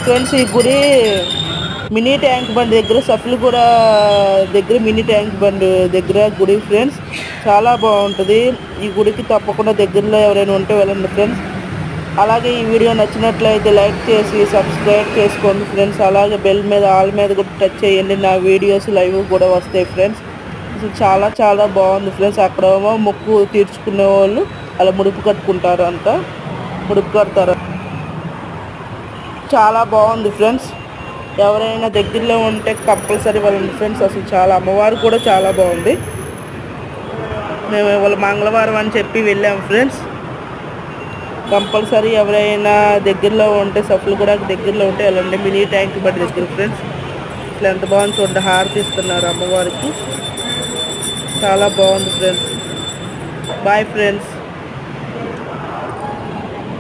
Friends ఈ గుడి mini tank bund దగ్గర సఫ్లగూడ దగ్గర మినీ ట్యాంక్ బండ్ దగ్గర గుడి ఫ్రెండ్స్. చాలా బాగుంటుంది ఈ గుడికి. తప్పకుండా దగ్గరలో ఎవరైనా ఉంటే వెళ్ళండి ఫ్రెండ్స్. అలాగే ఈ వీడియో నచ్చినట్లయితే లైక్ చేసి సబ్స్క్రైబ్ చేసుకోండి ఫ్రెండ్స్. అలాగే బెల్ మీద ఆల్ మీద కూడా టచ్ చేయండి. నా వీడియోస్ లైవ్ కూడా వస్తాయి ఫ్రెండ్స్. అసలు చాలా చాలా బాగుంది ఫ్రెండ్స్. అక్కడేమో మొక్కు తీర్చుకునే వాళ్ళు అలా ముడుపు కట్టుకుంటారు, అంట ముడుపు కడతారు. చాలా బాగుంది ఫ్రెండ్స్. ఎవరైనా దగ్గరలో ఉంటే కంపల్సరీ వెళ్ళండి ఫ్రెండ్స్. అసలు చాలా అమ్మవారు కూడా చాలా బాగుంది. మేము ఇవాళ మంగళవారం అని చెప్పి వెళ్ళాము ఫ్రెండ్స్. కంపల్సరీ ఎవరైనా దగ్గరలో ఉంటే సఫ్లగూడ దగ్గరలో ఉంటే వెళ్ళండి. మినీ ట్యాంక్ బండ్ దగ్గర ఫ్రెండ్స్. ఇట్లా ఎంత బాగుంది చూడండి. హారతి ఇస్తున్నారు అమ్మవారికి. చాలా బాగుంది ఫ్రెండ్స్. Bye friends.